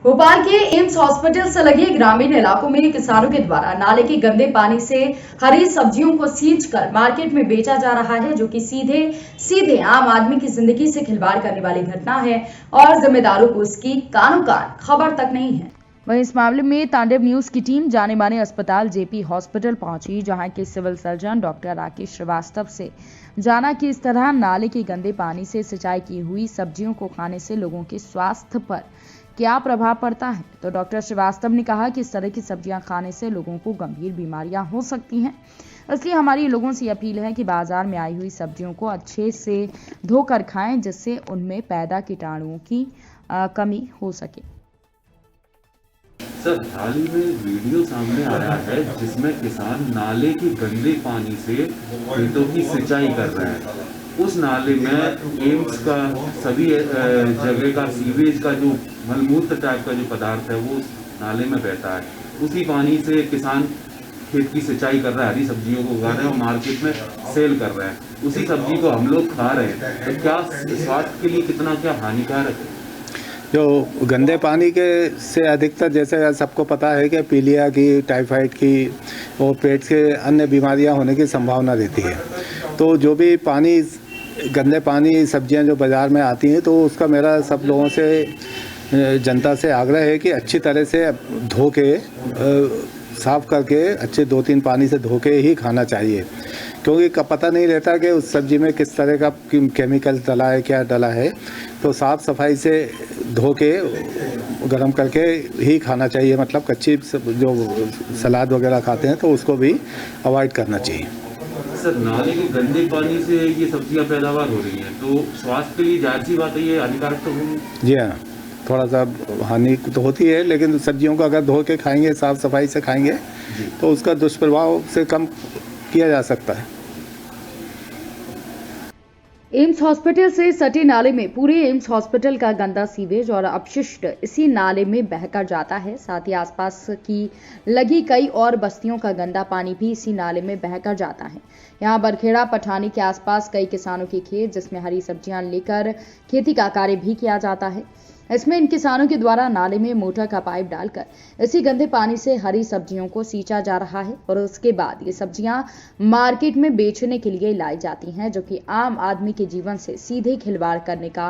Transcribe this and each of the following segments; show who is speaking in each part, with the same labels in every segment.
Speaker 1: भोपाल के AIIMS hospital से लगे ग्रामीण इलाकों में किसानों के द्वारा नाले के गंदे पानी से हरी सब्जियों को सींचकर मार्केट में बेचा जा रहा है, जो कि सीधे आम आदमी की जिंदगी से खिलवाड़ करने वाली घटना है और जिम्मेदारों को इसकी कानो कान खबर तक नहीं है। वहीं इस मामले में तांडव न्यूज की टीम जाने माने अस्पताल जेपी हॉस्पिटल पहुंची, जहां के civil surgeon doctor Rakesh Srivastava से जाना कि इस तरह नाले के गंदे पानी से सिंचाई की हुई सब्जियों को खाने से लोगों के स्वास्थ्य पर क्या प्रभाव पड़ता है। तो डॉक्टर श्रीवास्तव ने कहा कि इस तरह की सब्जियां खाने से लोगों को गंभीर बीमारियां हो सकती हैं, इसलिए हमारी लोगों से अपील है कि बाजार में आई हुई सब्जियों को अच्छे से धोकर खाएं, जिससे उनमें पैदा कीटाणुओं की कमी हो सके।
Speaker 2: सर, हाल ही में वीडियो सामने आया है जिसमें किसान नाले के गंदे पानी से खेतों की सिंचाई कर रहे हैं। उस नाले में एम्स का सभी जगह का सीवेज का जो मलमूत्र टाइप का जो पदार्थ है वो उस नाले में बहता है। उसी पानी से किसान खेत की सिंचाई कर रहा है, हरी सब्जियों को उगा रहे हैं और मार्केट में सेल कर रहे हैं। उसी सब्जी को हम लोग खा रहे हैं, तो क्या स्वास्थ्य के लिए कितना क्या हानिकारक है?
Speaker 3: जो गंदे पानी के से अधिकतर, जैसे सबको पता है कि पीलिया की, टाइफाइड की और पेट के अन्य बीमारियां होने की संभावना रहती है। तो जो भी पानी, गंदे पानी सब्जियां जो बाज़ार में आती हैं, तो उसका मेरा सब लोगों से, जनता से आग्रह है कि अच्छी तरह से धो के, साफ़ करके, अच्छे 2-3 पानी से धो के ही खाना चाहिए, क्योंकि पता नहीं रहता कि उस सब्जी में किस तरह का केमिकल डला है, क्या डला है। तो साफ़ सफाई से धो के गर्म करके ही खाना चाहिए। मतलब कच्ची जो सलाद वगैरह खाते हैं तो उसको भी अवॉइड करना चाहिए।
Speaker 2: सर, नाले के गंदे पानी से ये सब्जियां पैदावार हो रही हैं, तो स्वास्थ्य के लिए जाहिर सी बात है ये हानिकारक तो होगी।
Speaker 3: जी हाँ, थोड़ा सा हानि तो होती है, लेकिन सब्जियों को अगर धो के खाएंगे, साफ़ सफाई से खाएंगे, तो उसका दुष्प्रभाव से कम किया जा सकता है।
Speaker 1: एम्स हॉस्पिटल से सटे नाले में पूरे एम्स हॉस्पिटल का गंदा सीवेज और अपशिष्ट इसी नाले में बहकर जाता है। साथ ही आसपास की लगी कई और बस्तियों का गंदा पानी भी इसी नाले में बहकर जाता है। यहाँ बरखेड़ा पठानी के आसपास कई किसानों के खेत, जिसमें हरी सब्जियां लेकर खेती का कार्य भी किया जाता है। इसमें इन किसानों के द्वारा नाले में मोटर का पाइप डालकर इसी गंदे पानी से हरी सब्जियों को सींचा जा रहा है और उसके बाद ये सब्जियां मार्केट में बेचने के लिए लाई जाती हैं, जो कि आम आदमी के जीवन से सीधे खिलवाड़ करने का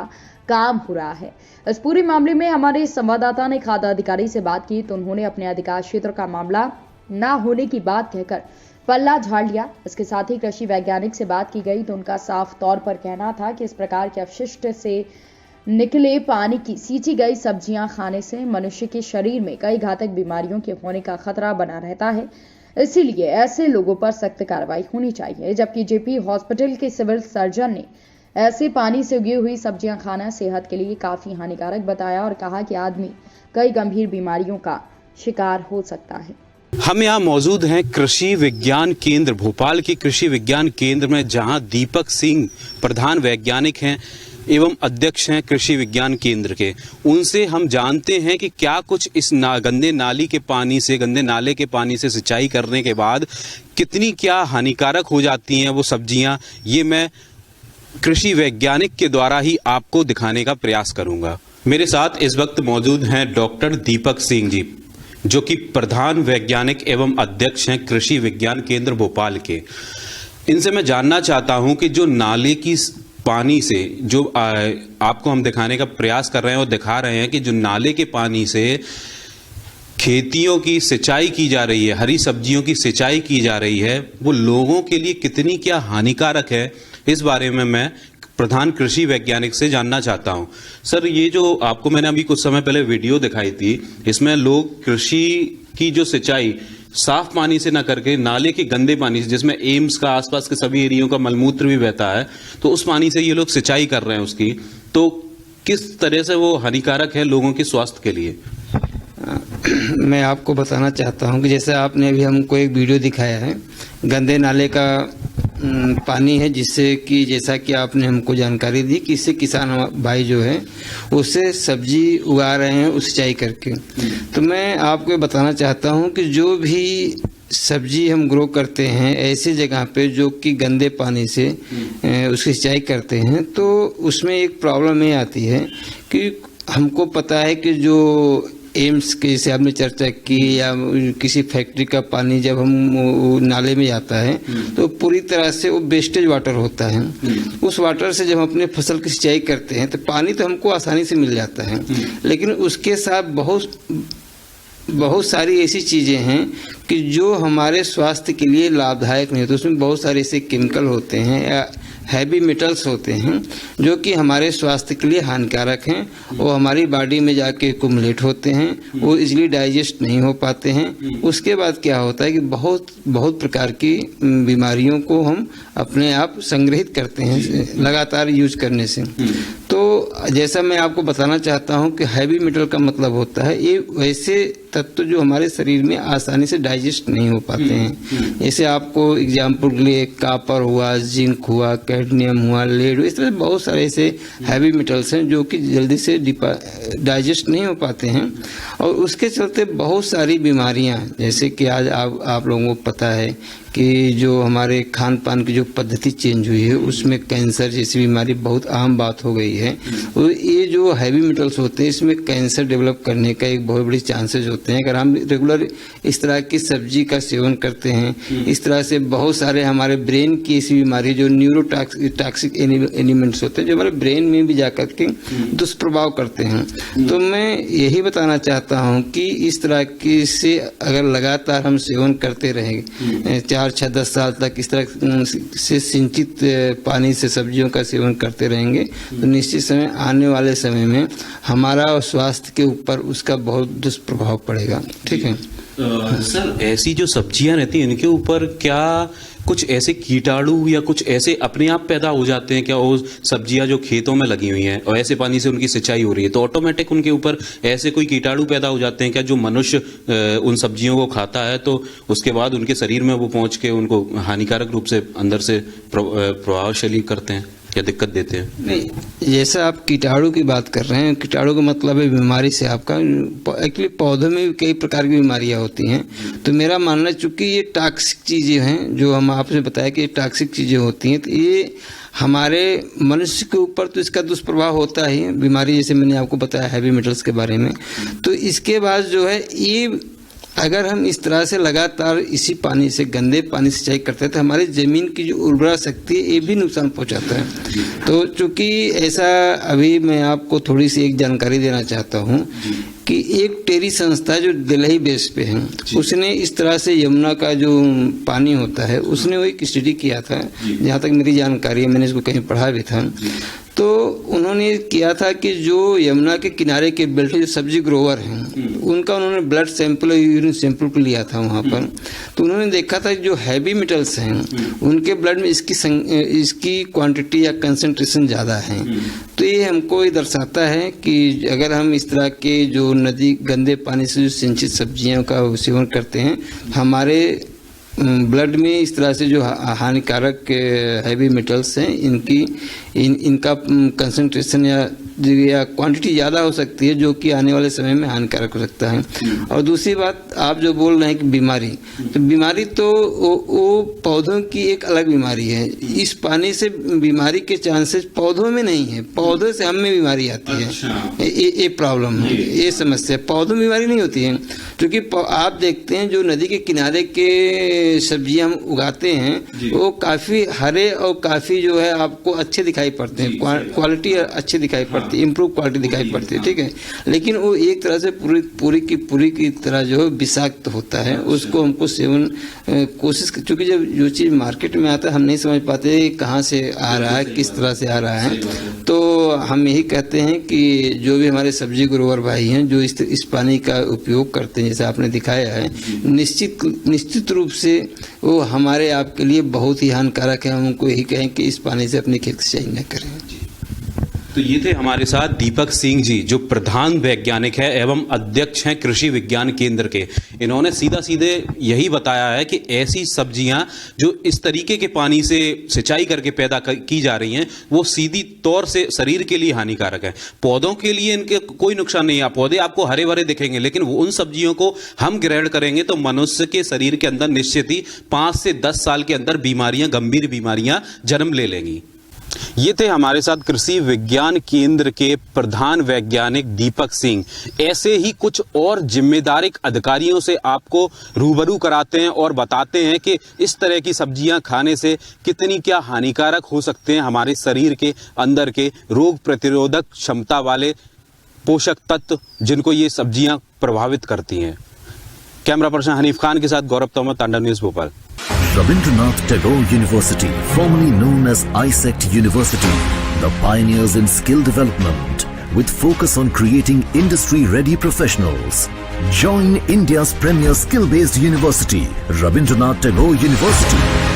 Speaker 1: काम हो रहा है। इस पूरे मामले में हमारे संवाददाता ने खाद्य अधिकारी से बात की, तो उन्होंने अपने अधिकार क्षेत्र का मामला न होने की बात कहकर पल्ला झाड़ लिया। इसके साथ ही कृषि वैज्ञानिक से बात की गई, तो उनका साफ तौर पर कहना था कि इस प्रकार के अपशिष्ट से निकले पानी की सींची गई सब्जियां खाने से मनुष्य के शरीर में कई घातक बीमारियों के होने का खतरा बना रहता है। इसीलिए ऐसे लोगों पर सख्त कार्रवाई होनी चाहिए। जबकि जेपी हॉस्पिटल के सिविल सर्जन ने ऐसे पानी से उगी हुई सब्जियां खाना सेहत के लिए काफी हानिकारक बताया और कहा कि आदमी कई गंभीर बीमारियों का शिकार हो सकता है।
Speaker 4: हम यहाँ मौजूद हैं कृषि विज्ञान केंद्र, भोपाल के कृषि विज्ञान केंद्र में, जहाँ दीपक सिंह प्रधान वैज्ञानिक हैं एवं अध्यक्ष हैं कृषि विज्ञान केंद्र के। उनसे हम जानते हैं कि क्या कुछ इस गंदे नाले के पानी से सिंचाई करने के बाद कितनी क्या हानिकारक हो जाती हैं वो सब्जियां। ये मैं कृषि वैज्ञानिक के द्वारा ही आपको दिखाने का प्रयास करूंगा। मेरे साथ इस वक्त मौजूद हैं डॉक्टर दीपक सिंह जी, जो कि प्रधान वैज्ञानिक एवं अध्यक्ष हैं कृषि विज्ञान केंद्र भोपाल के। इनसे मैं जानना चाहता हूं कि जो नाले की पानी से जो आपको हम दिखाने का प्रयास कर रहे हैं और दिखा रहे हैं कि जो नाले के पानी से खेतियों की सिंचाई की जा रही है, हरी सब्जियों की सिंचाई की जा रही है, वो लोगों के लिए कितनी क्या हानिकारक है, इस बारे में मैं प्रधान कृषि वैज्ञानिक से जानना चाहता हूं। सर, ये जो आपको मैंने अभी कुछ समय पहले वीडियो दिखाई थी, इसमें लोग कृषि की जो सिंचाई साफ पानी से ना करके नाले के गंदे पानी से, जिसमें एम्स का आसपास के सभी एरियो का मलमूत्र भी बहता है, तो उस पानी से ये लोग सिंचाई कर रहे हैं उसकी, तो किस तरह से वो हानिकारक है लोगों के स्वास्थ्य के लिए?
Speaker 5: मैं आपको बताना चाहता हूं कि जैसे आपने अभी हमको एक वीडियो दिखाया है, गंदे नाले का पानी है, जिससे कि जैसा कि आपने हमको जानकारी दी कि इससे किसान भाई जो है उससे सब्जी उगा रहे हैं उस सिंचाई करके। तो मैं आपको बताना चाहता हूं कि जो भी सब्जी हम ग्रो करते हैं ऐसे जगह पे जो कि गंदे पानी से उसकी सिंचाई करते हैं, तो उसमें एक प्रॉब्लम ये आती है कि हमको पता है कि जो एम्स के जैसे आपने चर्चा की या किसी फैक्ट्री का पानी जब हम नाले में जाता है तो पूरी तरह से वो वेस्टेज वाटर होता है। उस वाटर से जब हम अपने फसल की सिंचाई करते हैं तो पानी तो हमको आसानी से मिल जाता है, लेकिन उसके साथ बहुत सारी ऐसी चीज़ें हैं कि जो हमारे स्वास्थ्य के लिए लाभदायक नहीं होते। उसमें बहुत सारे ऐसे केमिकल होते हैं या हैवी मेटल्स होते हैं जो कि हमारे स्वास्थ्य के लिए हानिकारक हैं। वो हमारी बॉडी में जाके एक्युमुलेट होते हैं, वो इजीली डाइजेस्ट नहीं हो पाते हैं। उसके बाद क्या होता है कि बहुत प्रकार की बीमारियों को हम अपने आप संग्रहित करते हैं लगातार यूज करने से। तो जैसा मैं आपको बताना चाहता हूं कि हैवी मेटल का मतलब होता है ये वैसे तत्व जो हमारे शरीर में आसानी से डाइजेस्ट नहीं हो पाते हैं। जैसे आपको एग्जाम्पल के लिए कॉपर हुआ, जिंक हुआ, कैडमियम हुआ, लेड हुआ, इस तरह बहुत सारे ऐसे हैवी मेटल्स हैं जो कि जल्दी से डाइजेस्ट नहीं हो पाते हैं और उसके चलते बहुत सारी बीमारियां, जैसे कि आज आप लोगों को पता है कि जो हमारे खान पान की जो पद्धति चेंज हुई है उसमें कैंसर जैसी बीमारी बहुत आम बात हो गई है। और ये जो हैवी मेटल्स होते हैं इसमें कैंसर डेवलप करने का एक बहुत बड़ी चांसेस होते हैं। अगर हम रेगुलर इस तरह की सब्जी का सेवन करते हैं, इस तरह से बहुत सारे हमारे ब्रेन की ऐसी बीमारी जो न्यूरोटॉक्सिक एलिमेंट्स होते हैं जो हमारे ब्रेन में भी जाकर के दुष्प्रभाव करते हैं। तो मैं यही बताना चाहता हूँ कि इस तरह की से अगर लगातार हम सेवन करते रहेंगे 4, 6, 10 साल तक इस तरह से सिंचित पानी से सब्जियों का सेवन करते रहेंगे तो निश्चित समय आने वाले समय में हमारा स्वास्थ्य के ऊपर उसका बहुत दुष्प्रभाव पड़ेगा। ठीक है
Speaker 4: सर, ऐसी जो सब्जियां रहती हैं इनके ऊपर क्या कुछ ऐसे कीटाणु या कुछ ऐसे अपने आप पैदा हो जाते हैं क्या? वो सब्जियां जो खेतों में लगी हुई हैं और ऐसे पानी से उनकी सिंचाई हो रही है तो ऑटोमेटिक उनके ऊपर ऐसे कोई कीटाणु पैदा हो जाते हैं क्या जो मनुष्य उन सब्जियों को खाता है तो उसके बाद उनके शरीर में वो पहुंच के उनको हानिकारक रूप से अंदर से प्रभावशाली करते हैं या दिक्कत देते हैं?
Speaker 5: नहीं, जैसा आप कीटाणु की बात कर रहे हैं, कीटाणु का मतलब है बीमारी से आपका एक्चुअली पौधों में भी कई प्रकार की बीमारियां होती हैं। तो मेरा मानना चूंकि ये टॉक्सिक चीज़ें हैं जो हम आपसे बताया कि ये टॉक्सिक चीज़ें होती हैं तो ये हमारे मनुष्य के ऊपर तो इसका दुष्प्रभाव होता ही है। बीमारी जैसे मैंने आपको बताया हैवी मेटल्स के बारे में, तो इसके बाद जो है ये अगर हम इस तरह से लगातार इसी पानी से गंदे पानी से सिंचाई करते हैं तो हमारी ज़मीन की जो उर्वरा शक्ति है ये भी नुकसान पहुंचाता है। तो चूंकि ऐसा अभी मैं आपको थोड़ी सी एक जानकारी देना चाहता हूं कि एक टेरी संस्था जो दिल्ली बेस पे है उसने इस तरह से यमुना का जो पानी होता है उसने वो एक स्टडी किया था, जहाँ तक मेरी जानकारी है, मैंने इसको कहीं पढ़ा भी था। तो उन्होंने किया था कि जो यमुना के किनारे के बेल्ट जो सब्जी ग्रोवर हैं उनका उन्होंने ब्लड सैंपल और यूरिन सैंपल को लिया था वहाँ पर। तो उन्होंने देखा था जो हैवी मेटल्स हैं उनके ब्लड में इसकी क्वांटिटी या कंसंट्रेशन ज़्यादा है। तो ये हमको ये दर्शाता है कि अगर हम इस तरह के जो नदी गंदे पानी से जो सिंचित सब्जियों का सेवन करते हैं हमारे ब्लड में इस तरह से जो हानिकारक हैवी मेटल्स हैं इनका कंसंट्रेशन या क्वांटिटी ज़्यादा हो सकती है जो कि आने वाले समय में हानिकारक हो सकता है। और दूसरी बात आप जो बोल रहे हैं कि बीमारी तो वो पौधों की एक अलग बीमारी है। इस पानी से बीमारी के चांसेस पौधों में नहीं है, पौधों से हम में बीमारी आती है। ये प्रॉब्लम है, ये समस्या। पौधों में बीमारी नहीं होती है क्योंकि आप देखते हैं जो नदी के किनारे के सब्जियां हम उगाते हैं वो काफ़ी हरे और काफ़ी जो है आपको अच्छे दिखाई पड़ते हैं, क्वालिटी अच्छी दिखाई पड़ती है, इम्प्रूव क्वालिटी दिखाई पड़ती है। ठीक है, लेकिन वो एक तरह से पूरी की तरह जो है विषाक्त होता है। उसको हमको सेवन कोशिश, क्योंकि जब जो चीज़ मार्केट में आता है हम नहीं समझ पाते कहाँ से आ रहा है, किस तरह से आ रहा है। तो हम यही कहते हैं कि जो भी हमारे सब्जी ग्रोवर भाई हैं जो इस पानी का उपयोग करते हैं जैसे आपने दिखाया है, निश्चित रूप से वो हमारे आपके लिए बहुत ही हानिकारक है। हम उनको यही कहें कि इस पानी से अपनी खेत सिंचाई न करें।
Speaker 4: तो ये थे हमारे साथ दीपक सिंह जी, जो प्रधान वैज्ञानिक है एवं अध्यक्ष हैं कृषि विज्ञान केंद्र के। इन्होंने सीधा सीधे यही बताया है कि ऐसी सब्जियां जो इस तरीके के पानी से सिंचाई करके पैदा की जा रही हैं, वो सीधी तौर से शरीर के लिए हानिकारक है। पौधों के लिए इनके कोई नुकसान नहीं है, पौधे आपको हरे भरे दिखेंगे, लेकिन उन सब्जियों को हम ग्रहण करेंगे तो मनुष्य के शरीर के अंदर निश्चित ही 5 से 10 साल के अंदर बीमारियां, गंभीर बीमारियां जन्म ले लेंगी। ये थे हमारे साथ कृषि विज्ञान केंद्र के प्रधान वैज्ञानिक दीपक सिंह। ऐसे ही कुछ और जिम्मेदार अधिकारियों से आपको रूबरू कराते हैं और बताते हैं कि इस तरह की सब्जियां खाने से कितनी क्या हानिकारक हो सकते हैं हमारे शरीर के अंदर के रोग प्रतिरोधक क्षमता वाले पोषक तत्व जिनको ये सब्जियां प्रभावित करती हैं। कैमरा पर्सन हनीफ खान के साथ गौरव तोमर, तांडव news Bhopal.
Speaker 6: Rabindranath Tagore University, formerly known as ISECT University, the pioneers in skill development with focus on creating industry-ready professionals. Join India's premier skill-based university, Rabindranath Tagore University.